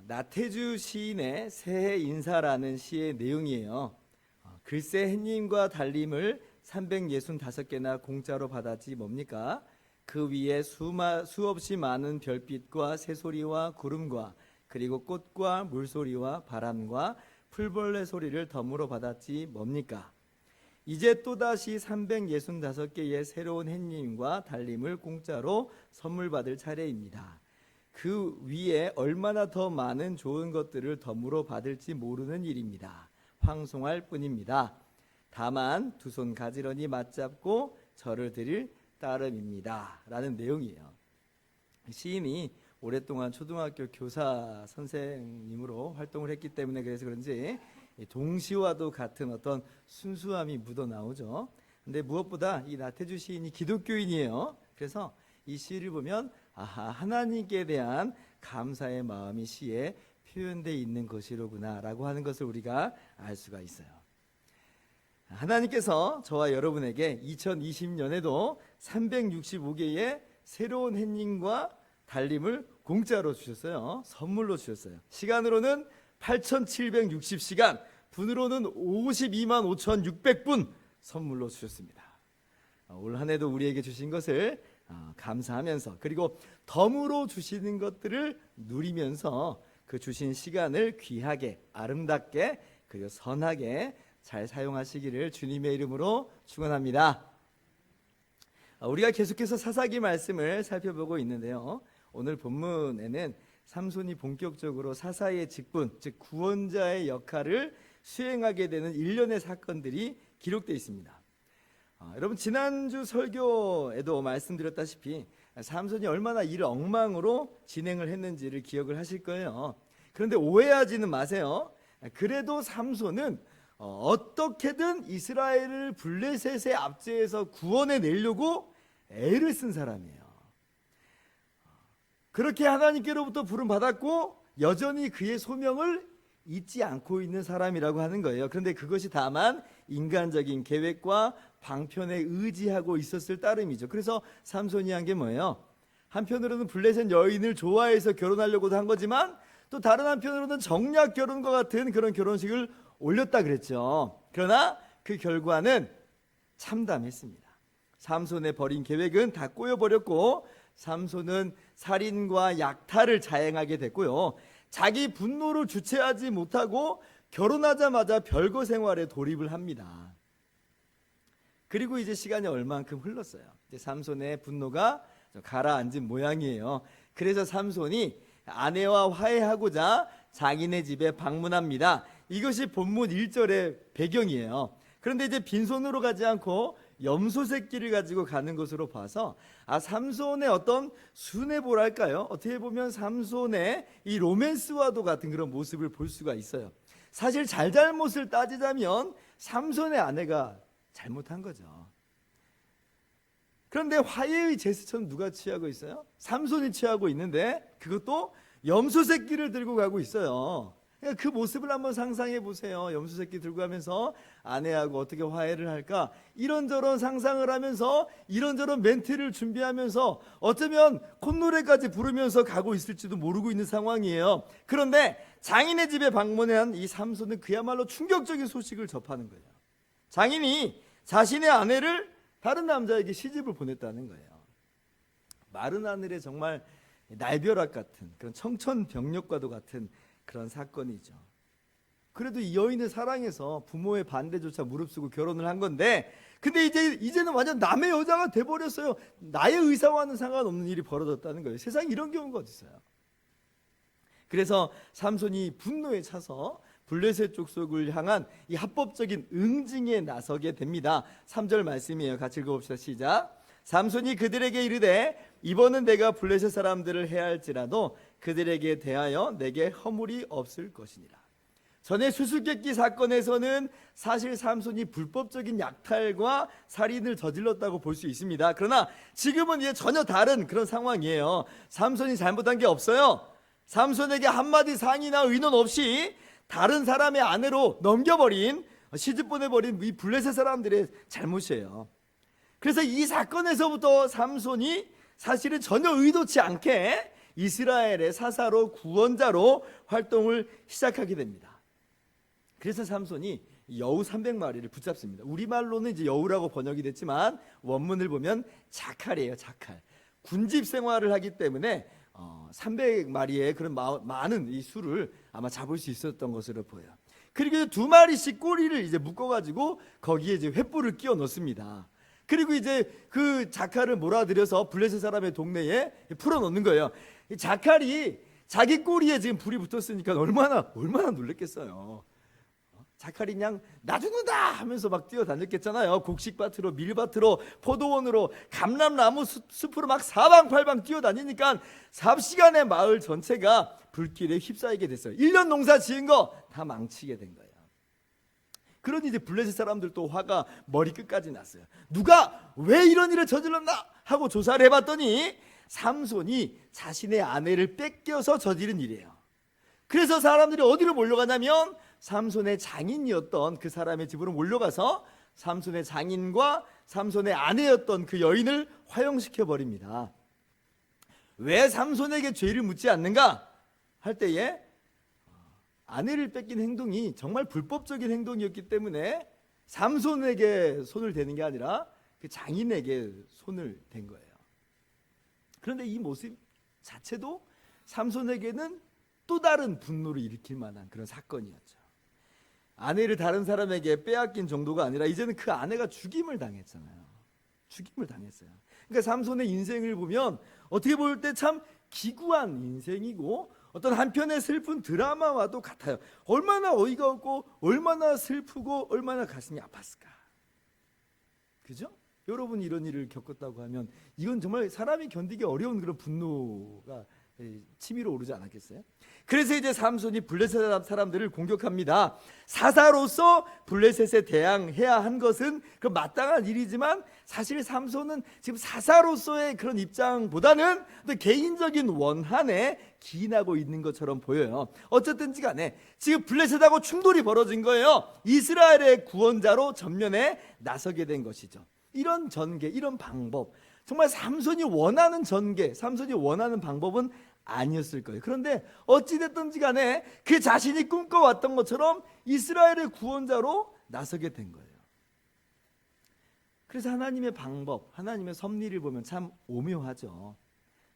나태주 시인의 새해 인사라는 시의 내용이에요. 글쎄 햇님과 달님을 365개나 공짜로 받았지 뭡니까? 그 위에 수없이 많은 별빛과 새소리와 구름과 그리고 꽃과 물소리와 바람과 풀벌레 소리를 덤으로 받았지 뭡니까? 이제 또다시 365개의 새로운 햇님과 달님을 공짜로 선물 받을 차례입니다. 그 위에 얼마나 더 많은 좋은 것들을 덤으로 받을지 모르는 일입니다. 황송할 뿐입니다. 다만 두 손 가지런히 맞잡고 절을 드릴 따름입니다. 라는 내용이에요. 시인이 오랫동안 초등학교 교사 선생님으로 활동을 했기 때문에 그래서 그런지 동시와도 같은 어떤 순수함이 묻어나오죠. 근데 무엇보다 이 나태주 시인이 기독교인이에요. 그래서 이 시를 보면 하나님께 대한 감사의 마음이 시에 표현되어 있는 것이로구나 라고 하는 것을 우리가 알 수가 있어요. 하나님께서 저와 여러분에게 2020년에도 365개의 새로운 햇님과 달님을 공짜로 주셨어요. 선물로 주셨어요. 시간으로는 8,760시간, 분으로는 52만 5,600분 선물로 주셨습니다. 올 한 해도 우리에게 주신 것을 감사하면서 그리고 덤으로 주시는 것들을 누리면서 그 주신 시간을 귀하게 아름답게 그리고 선하게 잘 사용하시기를 주님의 이름으로 축원합니다. 우리가 계속해서 사사기 말씀을 살펴보고 있는데요. 오늘 본문에는 삼손이 본격적으로 사사의 직분, 즉 구원자의 역할을 수행하게 되는 일련의 사건들이 기록되어 있습니다. 여러분 지난주 설교에도 말씀드렸다시피 삼손이 얼마나 일을 엉망으로 진행을 했는지를 기억을 하실 거예요. 그런데 오해하지는 마세요. 그래도 삼손은 어떻게든 이스라엘을 블레셋의 압제에서 구원해 내려고 애를 쓴 사람이에요. 그렇게 하나님께로부터 부름 받았고 여전히 그의 소명을 잊지 않고 있는 사람이라고 하는 거예요. 그런데 그것이 다만 인간적인 계획과 방편에 의지하고 있었을 따름이죠. 그래서 삼손이 한 게 뭐예요? 한편으로는 블레셋 여인을 좋아해서 결혼하려고도 한 거지만 또 다른 한편으로는 정략 결혼과 같은 그런 결혼식을 올렸다 그랬죠. 그러나 그 결과는 참담했습니다. 삼손의 버린 계획은 다 꼬여버렸고 삼손은 살인과 약탈을 자행하게 됐고요. 자기 분노를 주체하지 못하고 결혼하자마자 별거 생활에 돌입을 합니다. 그리고 이제 시간이 얼만큼 흘렀어요. 이제 삼손의 분노가 가라앉은 모양이에요. 그래서 삼손이 아내와 화해하고자 자기네 집에 방문합니다. 이것이 본문 1절의 배경이에요. 그런데 이제 빈손으로 가지 않고 염소 새끼를 가지고 가는 것으로 봐서 삼손의 어떤 순애보랄까요? 어떻게 보면 삼손의 이 로맨스와도 같은 그런 모습을 볼 수가 있어요. 사실 잘잘못을 따지자면 삼손의 아내가 잘못한 거죠. 그런데 화해의 제스처는 누가 취하고 있어요? 삼손이 취하고 있는데 그것도 염소 새끼를 들고 가고 있어요. 그 모습을 한번 상상해 보세요. 염소 새끼 들고 가면서 아내하고 어떻게 화해를 할까? 이런저런 상상을 하면서 이런저런 멘트를 준비하면서 어쩌면 콧노래까지 부르면서 가고 있을지도 모르고 있는 상황이에요. 그런데 장인의 집에 방문한 이 삼손은 그야말로 충격적인 소식을 접하는 거예요. 장인이 자신의 아내를 다른 남자에게 시집을 보냈다는 거예요. 마른 하늘에 정말 날벼락 같은 그런 청천벽력과도 같은 그런 사건이죠. 그래도 이 여인을 사랑해서 부모의 반대조차 무릅쓰고 결혼을 한 건데 근데 이제는 완전 남의 여자가 돼버렸어요. 나의 의사와는 상관없는 일이 벌어졌다는 거예요. 세상에 이런 경우가 어디 있어요. 그래서 삼손이 분노에 차서 블레셋 족속을 향한 이 합법적인 응징에 나서게 됩니다. 3절 말씀이에요. 같이 읽어봅시다. 시작. 삼손이 그들에게 이르되 이번은 내가 블레셋 사람들을 해할지라도 그들에게 대하여 내게 허물이 없을 것이니라. 전에 수수께끼 사건에서는 사실 삼손이 불법적인 약탈과 살인을 저질렀다고 볼 수 있습니다. 그러나 지금은 이제 전혀 다른 그런 상황이에요. 삼손이 잘못한 게 없어요. 삼손에게 한마디 상의나 의논 없이 다른 사람의 아내로 넘겨버린 시집 보내버린 이 블레셋 사람들의 잘못이에요. 그래서 이 사건에서부터 삼손이 사실은 전혀 의도치 않게 이스라엘의 사사로 구원자로 활동을 시작하게 됩니다. 그래서 삼손이 여우 300마리를 붙잡습니다. 우리말로는 이제 여우라고 번역이 됐지만 원문을 보면 자칼이에요. 자칼. 군집 생활을 하기 때문에 300마리의 그런 많은 이 수를 아마 잡을 수 있었던 것으로 보여요. 그리고 2마리씩 꼬리를 이제 묶어가지고 거기에 이제 횃불을 끼워 넣습니다. 그리고 이제 그 자칼을 몰아들여서 블레셋 사람의 동네에 풀어 놓는 거예요. 이 자칼이 자기 꼬리에 지금 불이 붙었으니까 얼마나 놀랬겠어요. 자칼이 그냥 나 죽는다 하면서 막 뛰어다녔겠잖아요. 곡식밭으로, 밀밭으로, 포도원으로, 감람나무 숲으로 막 사방팔방 뛰어다니니까 삽시간에 마을 전체가 불길에 휩싸이게 됐어요. 1년 농사 지은 거 다 망치게 된 거예요. 그러니 이제 블레셋 사람들도 화가 머리끝까지 났어요. 누가 왜 이런 일을 저질렀나 하고 조사를 해봤더니 삼손이 자신의 아내를 뺏겨서 저지른 일이에요. 그래서 사람들이 어디로 몰려가냐면 삼손의 장인이었던 그 사람의 집으로 몰려가서 삼손의 장인과 삼손의 아내였던 그 여인을 화형시켜 버립니다. 왜 삼손에게 죄를 묻지 않는가 할 때에 아내를 뺏긴 행동이 정말 불법적인 행동이었기 때문에 삼손에게 손을 대는 게 아니라 그 장인에게 손을 댄 거예요. 그런데 이 모습 자체도 삼손에게는 또 다른 분노를 일으킬 만한 그런 사건이었죠. 아내를 다른 사람에게 빼앗긴 정도가 아니라 이제는 그 아내가 죽임을 당했잖아요. 죽임을 당했어요. 그러니까 삼손의 인생을 보면 어떻게 볼 때 참 기구한 인생이고 어떤 한편의 슬픈 드라마와도 같아요. 얼마나 어이가 없고 얼마나 슬프고 얼마나 가슴이 아팠을까. 그죠? 여러분이 이런 일을 겪었다고 하면 이건 정말 사람이 견디기 어려운 그런 분노가 치밀어 오르지 않았겠어요? 그래서 이제 삼손이 블레셋 사람들을 공격합니다. 사사로서 블레셋에 대항해야 한 것은 그 마땅한 일이지만 사실 삼손은 지금 사사로서의 그런 입장보다는 개인적인 원한에 기인하고 있는 것처럼 보여요. 어쨌든지 간에 지금 블레셋하고 충돌이 벌어진 거예요. 이스라엘의 구원자로 전면에 나서게 된 것이죠. 이런 전개, 이런 방법, 정말 삼손이 원하는 전개, 삼손이 원하는 방법은 아니었을 거예요. 그런데 어찌됐든지 간에 그 자신이 꿈꿔왔던 것처럼 이스라엘의 구원자로 나서게 된 거예요. 그래서 하나님의 방법, 하나님의 섭리를 보면 참 오묘하죠.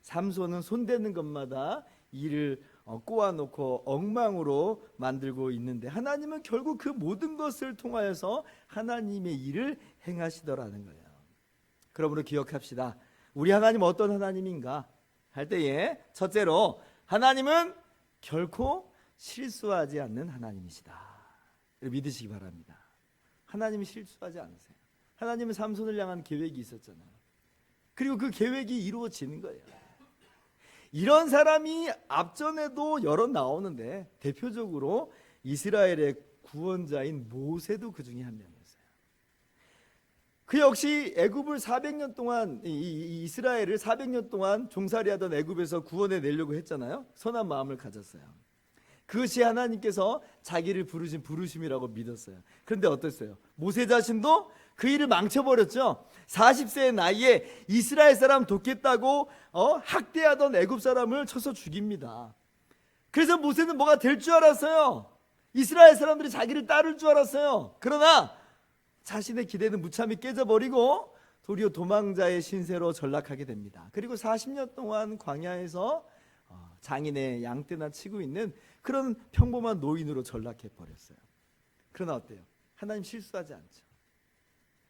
삼손은 손대는 것마다 일을 꼬아놓고 엉망으로 만들고 있는데 하나님은 결국 그 모든 것을 통하여서 하나님의 일을 행하시더라는 거예요. 그러므로 기억합시다. 우리 하나님 어떤 하나님인가 할 때에 첫째로 하나님은 결코 실수하지 않는 하나님이시다. 믿으시기 바랍니다. 하나님이 실수하지 않으세요. 하나님은 삼손을 향한 계획이 있었잖아요. 그리고 그 계획이 이루어지는 거예요. 이런 사람이 앞전에도 여러 나오는데 대표적으로 이스라엘의 구원자인 모세도 그 중에 한 명이었어요. 그 역시 애굽을 400년 동안 이스라엘을 400년 동안 종살이하던 애굽에서 구원해 내려고 했잖아요. 선한 마음을 가졌어요. 그것이 하나님께서 자기를 부르신 부르심이라고 믿었어요. 그런데 어땠어요? 모세 자신도 그 일을 망쳐버렸죠. 40세의 나이에 이스라엘 사람 돕겠다고 학대하던 애굽 사람을 쳐서 죽입니다. 그래서 모세는 뭐가 될 줄 알았어요. 이스라엘 사람들이 자기를 따를 줄 알았어요. 그러나 자신의 기대는 무참히 깨져버리고 도리어 도망자의 신세로 전락하게 됩니다. 그리고 40년 동안 광야에서 장인의 양떼나 치고 있는 그런 평범한 노인으로 전락해버렸어요. 그러나 어때요? 하나님 실수하지 않죠.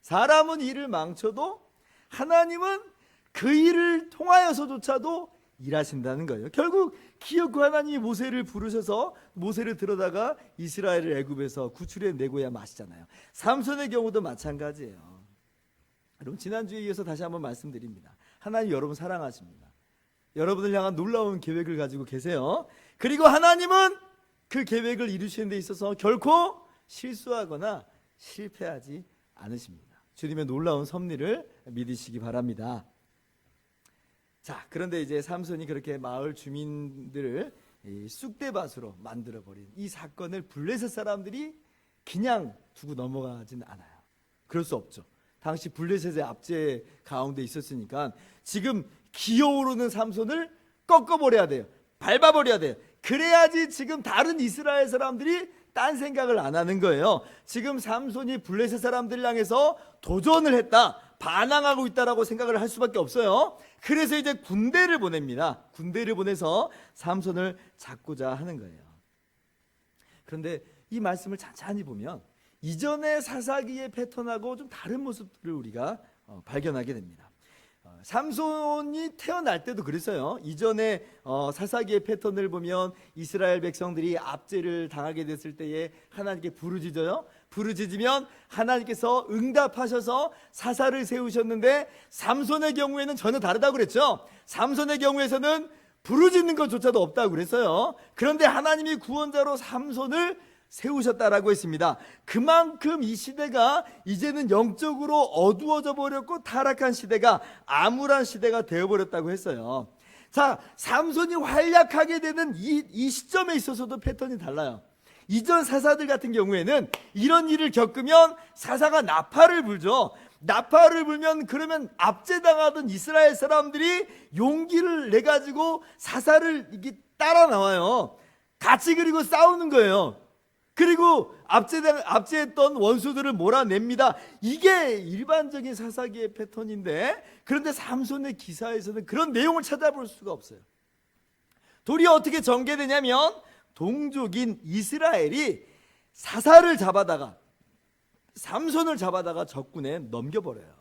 사람은 일을 망쳐도 하나님은 그 일을 통하여서조차도 일하신다는 거예요. 결국 기어코 하나님이 모세를 부르셔서 모세를 들어다가 이스라엘을 애굽에서 구출해 내고야 마시잖아요. 삼손의 경우도 마찬가지예요. 여러분 지난주에 이어서 다시 한번 말씀드립니다. 하나님 여러분 사랑하십니다. 여러분을 향한 놀라운 계획을 가지고 계세요. 그리고 하나님은 그 계획을 이루시는 데 있어서 결코 실수하거나 실패하지 않으십니다. 주님의 놀라운 섭리를 믿으시기 바랍니다. 자, 그런데 이제 삼손이 그렇게 마을 주민들을 쑥대밭으로 만들어버린 이 사건을 블레셋 사람들이 그냥 두고 넘어가진 않아요. 그럴 수 없죠. 당시 블레셋의 압제 가운데 있었으니까 지금 기어오르는 삼손을 꺾어버려야 돼요. 밟아버려야 돼요. 그래야지 지금 다른 이스라엘 사람들이 딴 생각을 안 하는 거예요. 지금 삼손이 블레셋 사람들을 향해서 도전을 했다, 반항하고 있다라고 생각을 할 수밖에 없어요. 그래서 이제 군대를 보냅니다. 군대를 보내서 삼손을 잡고자 하는 거예요. 그런데 이 말씀을 찬찬히 보면 이전의 사사기의 패턴하고 좀 다른 모습들을 우리가 발견하게 됩니다. 삼손이 태어날 때도 그랬어요. 이전에 사사기의 패턴을 보면 이스라엘 백성들이 압제를 당하게 됐을 때에 하나님께 부르짖어요. 부르짖으면 하나님께서 응답하셔서 사사를 세우셨는데 삼손의 경우에는 전혀 다르다고 그랬죠. 삼손의 경우에서는 부르짖는 것조차도 없다고 그랬어요. 그런데 하나님이 구원자로 삼손을 세우셨다라고 했습니다. 그만큼 이 시대가 이제는 영적으로 어두워져 버렸고 타락한 시대가 암울한 시대가 되어버렸다고 했어요. 자, 삼손이 활약하게 되는 이 시점에 있어서도 패턴이 달라요. 이전 사사들 같은 경우에는 이런 일을 겪으면 사사가 나팔을 불죠. 나팔을 불면 그러면 압제당하던 이스라엘 사람들이 용기를 내 가지고 사사를 이렇게 따라 나와요. 같이 그리고 싸우는 거예요. 그리고 압제했던 원수들을 몰아냅니다. 이게 일반적인 사사기의 패턴인데, 그런데 삼손의 기사에서는 그런 내용을 찾아볼 수가 없어요. 도리어 어떻게 전개되냐면 동족인 이스라엘이 사사를 잡아다가 삼손을 잡아다가 적군에 넘겨버려요.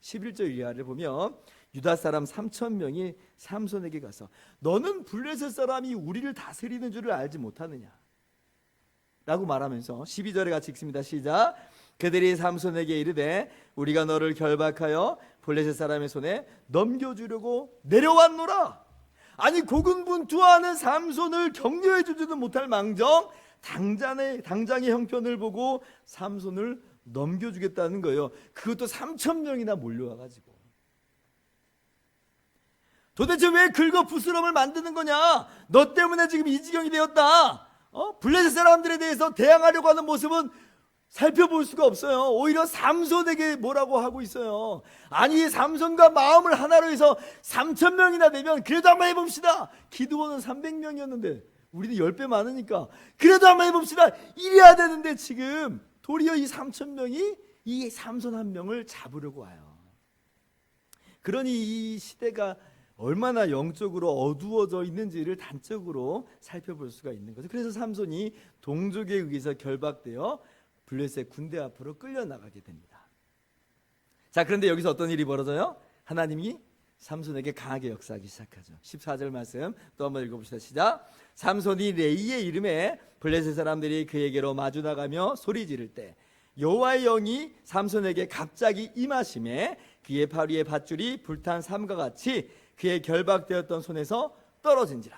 11절 이하를 보면 유다 사람 3,000명이 삼손에게 가서 너는 블레셋 사람이 우리를 다스리는 줄을 알지 못하느냐 라고 말하면서 12절에 같이 읽습니다. 시작. 그들이 삼손에게 이르되 우리가 너를 결박하여 블레셋 사람의 손에 넘겨주려고 내려왔노라. 아니, 고군분투하는 삼손을 격려해 주지도 못할 망정 당장의 형편을 보고 삼손을 넘겨주겠다는 거예요. 그것도 3,000명이나 몰려와가지고. 도대체 왜 긁어부스럼을 만드는 거냐? 너 때문에 지금 이 지경이 되었다. 블레셋 사람들에 대해서 대항하려고 하는 모습은 살펴볼 수가 없어요. 오히려 삼손에게 뭐라고 하고 있어요. 아니, 삼손과 마음을 하나로 해서 3,000명이나 되면 그래도 한번 해봅시다. 기드온은 300명이었는데 우리는 10배 많으니까 그래도 한번 해봅시다. 이래야 되는데 지금 도리어 이 3,000명이 이 삼손 한 명을 잡으려고 와요. 그러니 이 시대가 얼마나 영적으로 어두워져 있는지를 단적으로 살펴볼 수가 있는 거죠. 그래서 삼손이 동족에 의해서 결박되어 블레셋 군대 앞으로 끌려나가게 됩니다. 자, 그런데 여기서 어떤 일이 벌어져요? 하나님이 삼손에게 강하게 역사하기 시작하죠. 14절 말씀 또 한번 읽어봅시다. 시작. 삼손이 레이의 이름에 블레셋 사람들이 그에게로 마주 나가며 소리 지를 때 여호와의 영이 삼손에게 갑자기 임하심에 그의 팔 위에 밧줄이 불탄 삼과 같이 그의 결박되었던 손에서 떨어진지라.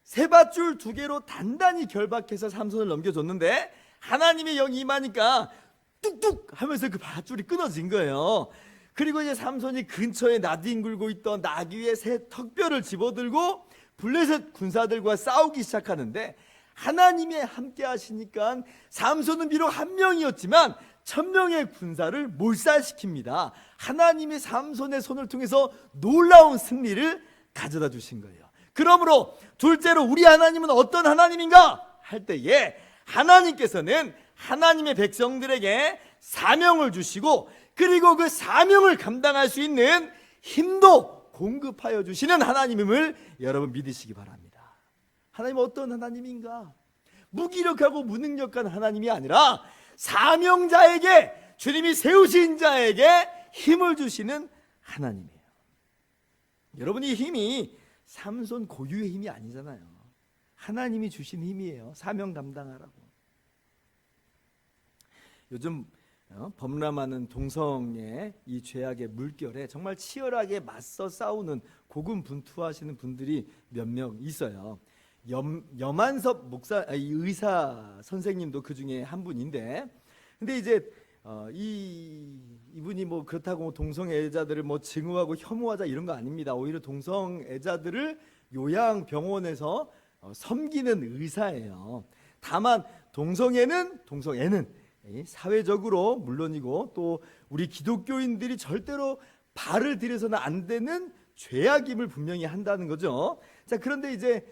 쇠밧줄 2개로 단단히 결박해서 삼손을 넘겨줬는데 하나님의 영이 임하니까 뚝뚝 하면서 그 밧줄이 끊어진 거예요. 그리고 이제 삼손이 근처에 나뒹굴고 있던 나귀 위에 새 턱뼈를 집어들고 블레셋 군사들과 싸우기 시작하는데 하나님이 함께 하시니까 삼손은 비록 한 명이었지만 1,000명의 군사를 몰살시킵니다. 하나님이 삼손의 손을 통해서 놀라운 승리를 가져다 주신 거예요. 그러므로 둘째로 우리 하나님은 어떤 하나님인가 할 때에 하나님께서는 하나님의 백성들에게 사명을 주시고 그리고 그 사명을 감당할 수 있는 힘도 공급하여 주시는 하나님임을 여러분 믿으시기 바랍니다. 하나님은 어떤 하나님인가? 무기력하고 무능력한 하나님이 아니라 사명자에게, 주님이 세우신 자에게 힘을 주시는 하나님이에요. 여러분, 이 힘이 삼손 고유의 힘이 아니잖아요. 하나님이 주신 힘이에요. 사명 감당하라고. 요즘 범람하는 동성의 이 죄악의 물결에 정말 치열하게 맞서 싸우는 고군분투하시는 분들이 몇 명 있어요. 염한섭 목사, 의사 선생님도 그 중에 한 분인데, 근데 이제 이분이 뭐 그렇다고 동성애자들을 뭐 증오하고 혐오하자 이런 거 아닙니다. 오히려 동성애자들을 요양병원에서 섬기는 의사예요. 다만 동성애는 사회적으로 물론이고 또 우리 기독교인들이 절대로 발을 들여서는 안 되는 죄악임을 분명히 한다는 거죠. 자, 그런데 이제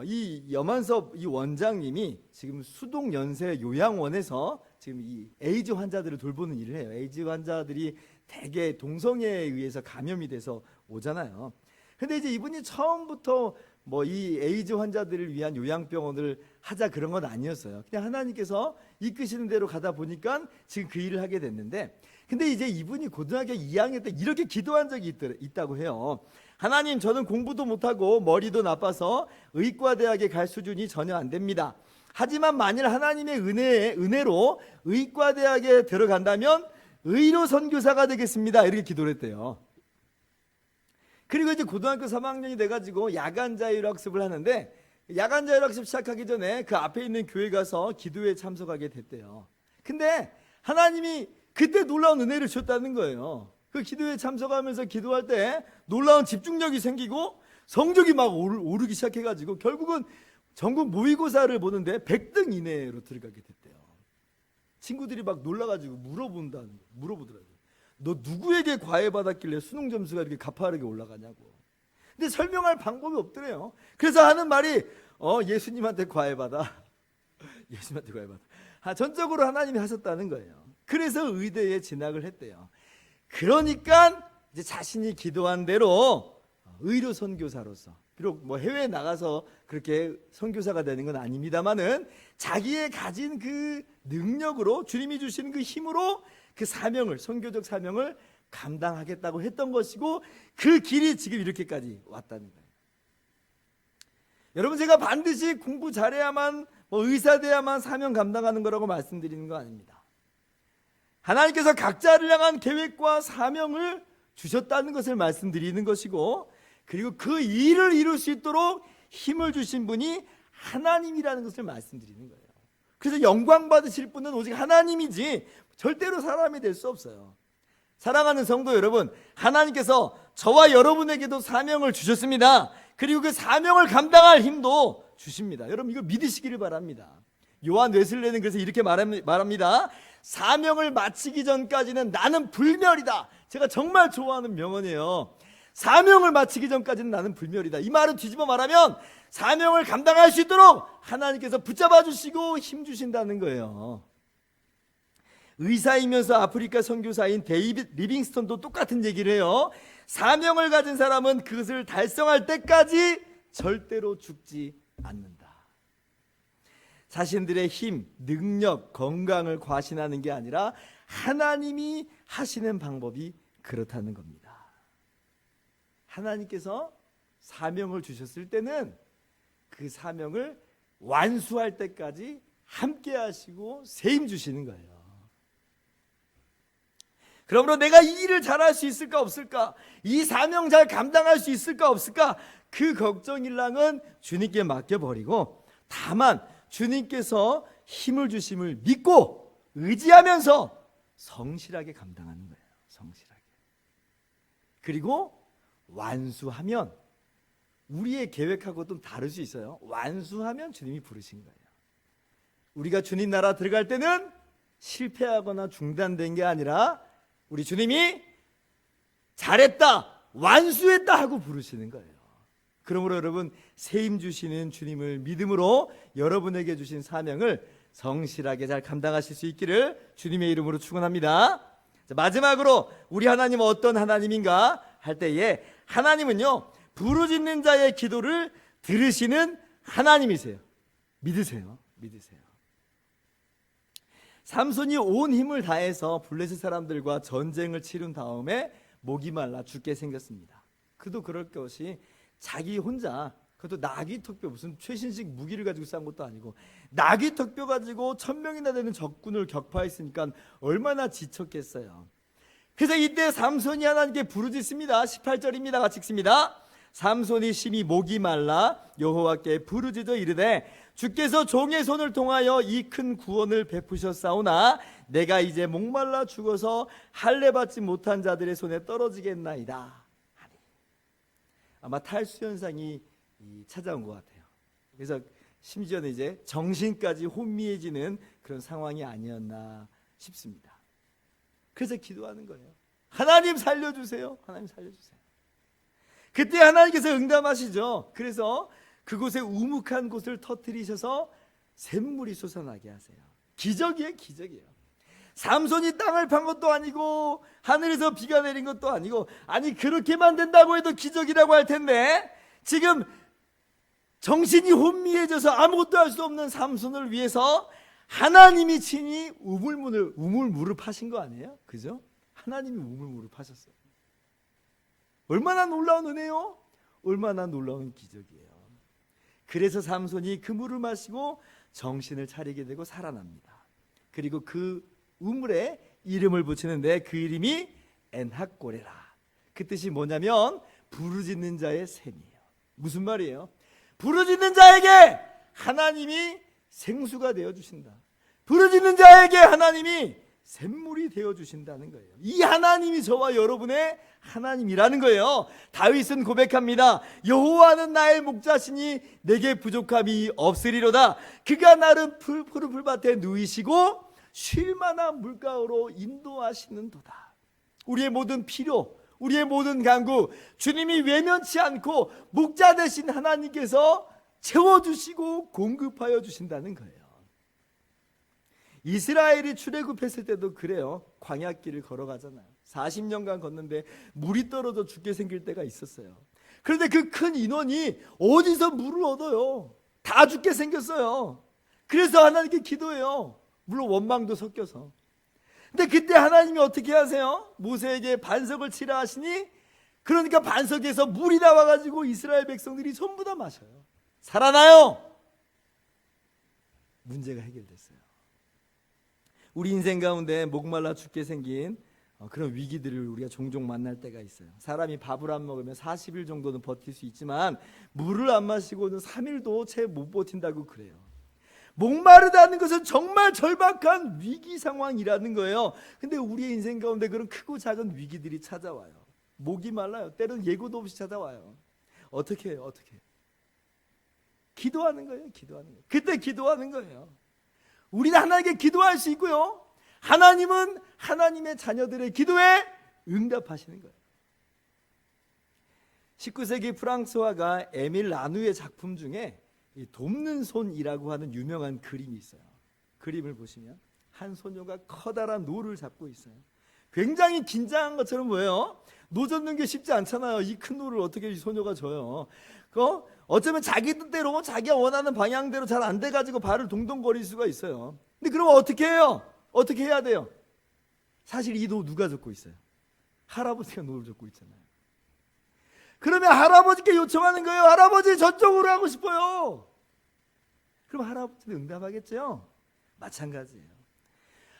이 염한섭 이 원장님이 지금 수동연세 요양원에서 지금 이 에이즈 환자들을 돌보는 일을 해요. 에이즈 환자들이 대개 동성애에 의해서 감염이 돼서 오잖아요. 근데 이제 이분이 처음부터 뭐 이 에이즈 환자들을 위한 요양병원을 하자 그런 건 아니었어요. 그냥 하나님께서 이끄시는 대로 가다 보니까 지금 그 일을 하게 됐는데, 근데 이제 이분이 고등학교 2학년 때 이렇게 기도한 적이 있다고 해요. 하나님, 저는 공부도 못하고 머리도 나빠서 의과대학에 갈 수준이 전혀 안 됩니다. 하지만 만일 하나님의 은혜로 의과대학에 들어간다면 의료 선교사가 되겠습니다. 이렇게 기도를 했대요. 그리고 이제 고등학교 3학년이 돼가지고 야간 자율학습을 하는데, 야간 자율학습 시작하기 전에 그 앞에 있는 교회 가서 기도에 참석하게 됐대요. 근데 하나님이 그때 놀라운 은혜를 주셨다는 거예요. 그 기도에 참석하면서 기도할 때 놀라운 집중력이 생기고 성적이 막 오르기 시작해가지고 결국은 전국 모의고사를 보는데 100등 이내로 들어가게 됐대요. 친구들이 막 놀라가지고 물어보더라고요. 너 누구에게 과외 받았길래 수능 점수가 이렇게 가파르게 올라가냐고. 근데 설명할 방법이 없더래요. 그래서 하는 말이 예수님한테 과외 받아. 예수님한테 과외 받아. 전적으로 하나님이 하셨다는 거예요. 그래서 의대에 진학을 했대요. 그러니까 이제 자신이 기도한 대로 의료 선교사로서, 비록 뭐 해외에 나가서 그렇게 선교사가 되는 건 아닙니다만은 자기의 가진 그 능력으로, 주님이 주시는 그 힘으로 그 사명을, 선교적 사명을 감당하겠다고 했던 것이고, 그 길이 지금 이렇게까지 왔다는 거예요. 여러분, 제가 반드시 공부 잘해야만, 뭐 의사 돼야만 사명 감당하는 거라고 말씀드리는 거 아닙니다. 하나님께서 각자를 향한 계획과 사명을 주셨다는 것을 말씀드리는 것이고, 그리고 그 일을 이룰 수 있도록 힘을 주신 분이 하나님이라는 것을 말씀드리는 거예요. 그래서 영광 받으실 분은 오직 하나님이지 절대로 사람이 될 수 없어요. 사랑하는 성도 여러분, 하나님께서 저와 여러분에게도 사명을 주셨습니다. 그리고 그 사명을 감당할 힘도 주십니다. 여러분, 이거 믿으시기를 바랍니다. 요한 웨슬레는 그래서 이렇게 말합니다. 사명을 마치기 전까지는 나는 불멸이다. 제가 정말 좋아하는 명언이에요. 사명을 마치기 전까지는 나는 불멸이다. 이 말은 뒤집어 말하면 사명을 감당할 수 있도록 하나님께서 붙잡아 주시고 힘 주신다는 거예요. 의사이면서 아프리카 선교사인 데이빗 리빙스턴도 똑같은 얘기를 해요. 사명을 가진 사람은 그것을 달성할 때까지 절대로 죽지 않는다. 자신들의 힘, 능력, 건강을 과신하는 게 아니라 하나님이 하시는 방법이 그렇다는 겁니다. 하나님께서 사명을 주셨을 때는 그 사명을 완수할 때까지 함께 하시고 세임 주시는 거예요. 그러므로 내가 이 일을 잘할 수 있을까 없을까, 이 사명 잘 감당할 수 있을까 없을까, 그 걱정일랑은 주님께 맡겨버리고 다만 주님께서 힘을 주심을 믿고 의지하면서 성실하게 감당하는 거예요. 성실하게. 그리고 완수하면, 우리의 계획하고 좀 다를 수 있어요. 완수하면 주님이 부르신 거예요. 우리가 주님 나라 들어갈 때는 실패하거나 중단된 게 아니라 우리 주님이 잘했다, 완수했다 하고 부르시는 거예요. 그러므로 여러분, 세임 주시는 주님을 믿음으로 여러분에게 주신 사명을 성실하게 잘 감당하실 수 있기를 주님의 이름으로 축원합니다. 자, 마지막으로 우리 하나님은 어떤 하나님인가 할 때에, 하나님은요, 부르짖는 자의 기도를 들으시는 하나님이세요. 믿으세요. 믿으세요. 삼손이 온 힘을 다해서 블레셋 사람들과 전쟁을 치른 다음에 목이 말라 죽게 생겼습니다. 그도 그럴 것이 자기 혼자, 그것도 나귀 턱뼈, 무슨 최신식 무기를 가지고 싸운 것도 아니고 나귀 턱뼈 가지고 1000명이나 되는 적군을 격파했으니까 얼마나 지쳤겠어요. 그래서 이때 삼손이 하나님께 부르짖습니다. 18절입니다. 같이 읽습니다. 삼손이 심히 목이 말라 여호와께 부르짖어 이르되, 주께서 종의 손을 통하여 이 큰 구원을 베푸셨사오나 내가 이제 목말라 죽어서 할례 받지 못한 자들의 손에 떨어지겠나이다 하니. 아마 탈수 현상이 찾아온 것 같아요. 그래서 심지어는 이제 정신까지 혼미해지는 그런 상황이 아니었나 싶습니다. 그래서 기도하는 거예요. 하나님 살려주세요. 하나님 살려주세요. 그때 하나님께서 응답하시죠. 그래서 그곳에 우묵한 곳을 터뜨리셔서 샘물이 솟아나게 하세요. 기적이에요, 기적이에요. 삼손이 땅을 판 것도 아니고 하늘에서 비가 내린 것도 아니고, 아니 그렇게만 된다고 해도 기적이라고 할 텐데, 지금 정신이 혼미해져서 아무것도 할 수 없는 삼손을 위해서 하나님이 친히 우물무릎하신 거 아니에요? 그죠? 하나님이 우물무릎하셨어요. 얼마나 놀라운 은혜요? 얼마나 놀라운 기적이에요. 그래서 삼손이 그 물을 마시고 정신을 차리게 되고 살아납니다. 그리고 그 우물에 이름을 붙이는데 그 이름이 엔학고레라. 그 뜻이 뭐냐면 부르짖는 자의 샘이에요. 무슨 말이에요? 부르짖는 자에게 하나님이 생수가 되어주신다. 부르짖는 자에게 하나님이 샘물이 되어주신다는 거예요. 이 하나님이 저와 여러분의 하나님이라는 거예요. 다윗은 고백합니다. 여호와는 나의 목자시니 내게 부족함이 없으리로다. 그가 나를 푸른 풀밭에 누이시고 쉴만한 물가로 인도하시는도다. 우리의 모든 필요, 우리의 모든 간구, 주님이 외면치 않고 목자 되신 하나님께서 채워주시고 공급하여 주신다는 거예요. 이스라엘이 출애굽했을 때도 그래요. 광야길을 걸어가잖아요. 40년간 걷는데 물이 떨어져 죽게 생길 때가 있었어요. 그런데 그 큰 인원이 어디서 물을 얻어요? 다 죽게 생겼어요. 그래서 하나님께 기도해요. 물론 원망도 섞여서. 근데 그때 하나님이 어떻게 하세요? 모세에게 반석을 치라 하시니, 그러니까 반석에서 물이 나와가지고 이스라엘 백성들이 전부 다 마셔요. 살아나요. 문제가 해결됐어요. 우리 인생 가운데 목말라 죽게 생긴 그런 위기들을 우리가 종종 만날 때가 있어요. 사람이 밥을 안 먹으면 40일 정도는 버틸 수 있지만 물을 안 마시고는 3일도 채 못 버틴다고 그래요. 목마르다는 것은 정말 절박한 위기 상황이라는 거예요. 근데 우리의 인생 가운데 그런 크고 작은 위기들이 찾아와요. 목이 말라요. 때로는 예고도 없이 찾아와요. 어떻게 해요? 어떻게 해요? 기도하는 거예요. 기도하는 거예요. 그때 기도하는 거예요. 우리는 하나님께 기도할 수 있고요, 하나님은 하나님의 자녀들의 기도에 응답하시는 거예요. 19세기 프랑스 화가 에밀 라누의 작품 중에 이 돕는 손이라고 하는 유명한 그림이 있어요. 그림을 보시면 한 소녀가 커다란 노를 잡고 있어요. 굉장히 긴장한 것처럼 보여요. 노 젓는 게 쉽지 않잖아요. 이 큰 노를 어떻게 이 소녀가 져요. 어쩌면 자기 뜻대로 자기가 원하는 방향대로 잘 안 돼가지고 발을 동동거릴 수가 있어요. 근데 그럼 어떻게 해요? 어떻게 해야 돼요? 사실 이 노 누가 젓고 있어요? 할아버지가 노를 젓고 있잖아요. 그러면 할아버지께 요청하는 거예요. 할아버지 저쪽으로 하고 싶어요. 그럼 할아버지는 응답하겠죠? 마찬가지예요.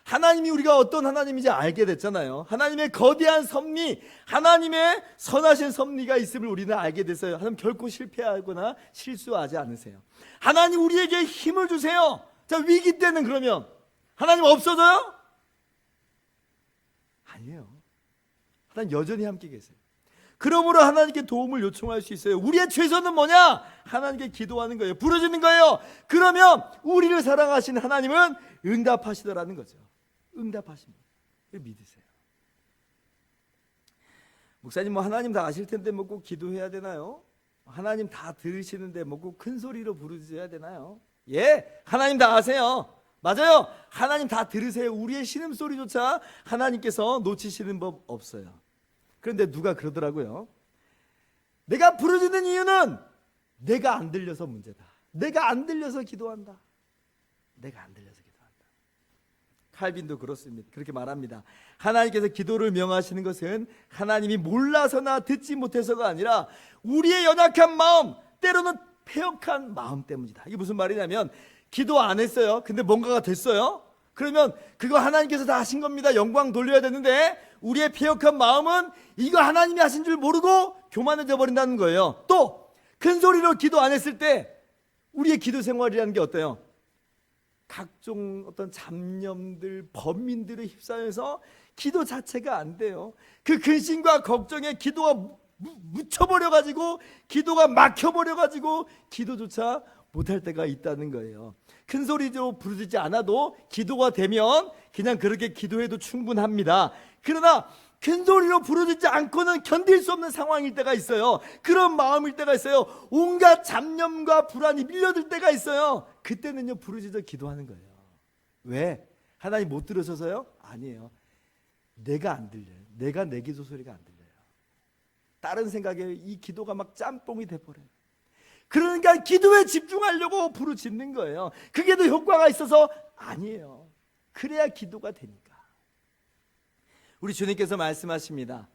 하나님이 우리가 어떤 하나님인지 알게 됐잖아요. 하나님의 거대한 섭리, 하나님의 선하신 섭리가 있음을 우리는 알게 됐어요. 하나님 결코 실패하거나 실수하지 않으세요. 하나님 우리에게 힘을 주세요. 자, 위기 때는 그러면 하나님 없어져요? 아니에요. 하나님 여전히 함께 계세요. 그러므로 하나님께 도움을 요청할 수 있어요. 우리의 최선은 뭐냐? 하나님께 기도하는 거예요. 부르짖는 거예요. 그러면 우리를 사랑하신 하나님은 응답하시더라는 거죠. 응답하십니다. 믿으세요. 목사님, 하나님 다 아실 텐데 꼭 기도해야 되나요? 하나님 다 들으시는데 꼭 큰 소리로 부르짖어야 되나요? 예, 하나님 다 아세요. 맞아요. 하나님 다 들으세요. 우리의 신음소리조차 하나님께서 놓치시는 법 없어요. 그런데 누가 그러더라고요. 내가 부르짖는 이유는 내가 안 들려서 문제다. 내가 안 들려서 기도한다. 내가 안 들려서 기도한다. 칼빈도 그렇습니다. 그렇게 말합니다. 하나님께서 기도를 명하시는 것은 하나님이 몰라서나 듣지 못해서가 아니라 우리의 연약한 마음, 때로는 패역한 마음 때문이다. 이게 무슨 말이냐면, 기도 안 했어요. 근데 뭔가가 됐어요. 그러면 그거 하나님께서 다 하신 겁니다. 영광 돌려야 되는데 우리의 패역한 마음은 이거 하나님이 하신 줄 모르고 교만해져 버린다는 거예요. 또 큰 소리로 기도 안 했을 때 우리의 기도 생활이라는 게 어때요? 각종 어떤 잡념들, 범민들을 휩싸여서 기도 자체가 안 돼요. 그 근심과 걱정에 기도가 묻혀버려가지고, 기도가 막혀버려가지고 기도조차 못할 때가 있다는 거예요. 큰 소리로 부르짖지 않아도 기도가 되면 그냥 그렇게 기도해도 충분합니다. 그러나 큰 소리로 부르짖지 않고는 견딜 수 없는 상황일 때가 있어요. 그런 마음일 때가 있어요. 온갖 잡념과 불안이 밀려들 때가 있어요. 그때는요, 부르짖어 기도하는 거예요. 왜? 하나님 못 들으셔서요? 아니에요. 내가 안 들려요. 내가 내 기도 소리가 안 들려요. 다른 생각에 이 기도가 막 짬뽕이 돼버려요. 그러니까 기도에 집중하려고 부르짖는 거예요. 그게 더 효과가 있어서 아니에요. 그래야 기도가 되니까. 우리 주님께서 말씀하십니다.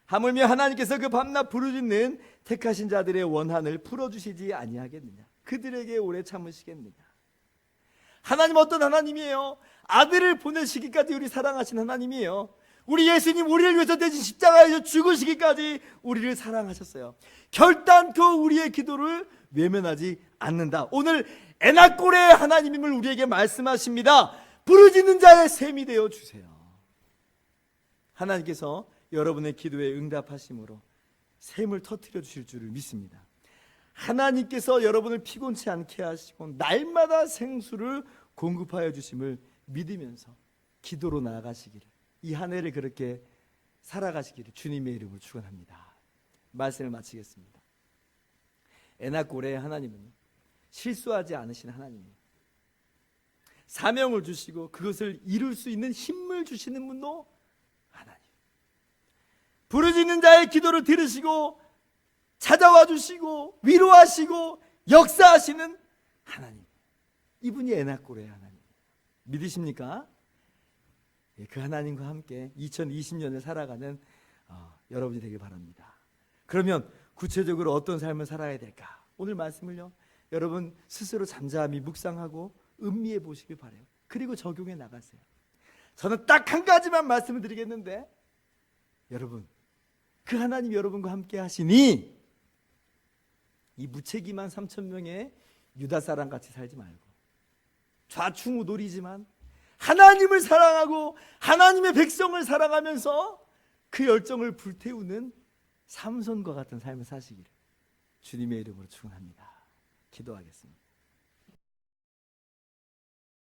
하물며 하나님께서 그 밤낮 부르짖는 택하신 자들의 원한을 풀어주시지 아니하겠느냐. 그들에게 오래 참으시겠느냐. 하나님 어떤 하나님이에요? 아들을 보내시기까지 우리 사랑하신 하나님이에요. 우리 예수님 우리를 위해서 대신 십자가에서 죽으시기까지 우리를 사랑하셨어요. 결단코 우리의 기도를 외면하지 않는다. 오늘 에나꼴의 하나님임을 우리에게 말씀하십니다. 부르짖는 자의 셈이 되어 주세요. 하나님께서 여러분의 기도에 응답하심으로 샘을 터뜨려 주실 줄을 믿습니다. 하나님께서 여러분을 피곤치 않게 하시고 날마다 생수를 공급하여 주심을 믿으면서 기도로 나아가시기를, 이 한 해를 그렇게 살아가시기를 주님의 이름으로 축원합니다. 말씀을 마치겠습니다. 에나꼴의 하나님은 실수하지 않으신 하나님이에요. 사명을 주시고 그것을 이룰 수 있는 힘을 주시는 분도 하나님. 부르짖는 자의 기도를 들으시고 찾아와 주시고 위로하시고 역사하시는 하나님. 이분이 에나꼴의 하나님. 믿으십니까? 그 하나님과 함께 2020년을 살아가는 여러분이 되길 바랍니다. 그러면 구체적으로 어떤 삶을 살아야 될까? 오늘 말씀을요, 여러분 스스로 잠잠히 묵상하고 음미해 보시길 바라요. 그리고 적용해 나가세요. 저는 딱 한 가지만 말씀을 드리겠는데, 여러분 그 하나님 여러분과 함께 하시니 이 무책임한 3,000명의 유다 사람 같이 살지 말고 좌충우돌이지만 하나님을 사랑하고 하나님의 백성을 사랑하면서 그 열정을 불태우는 삼손과 같은 삶을 사시기를 주님의 이름으로 축원합니다. 기도하겠습니다.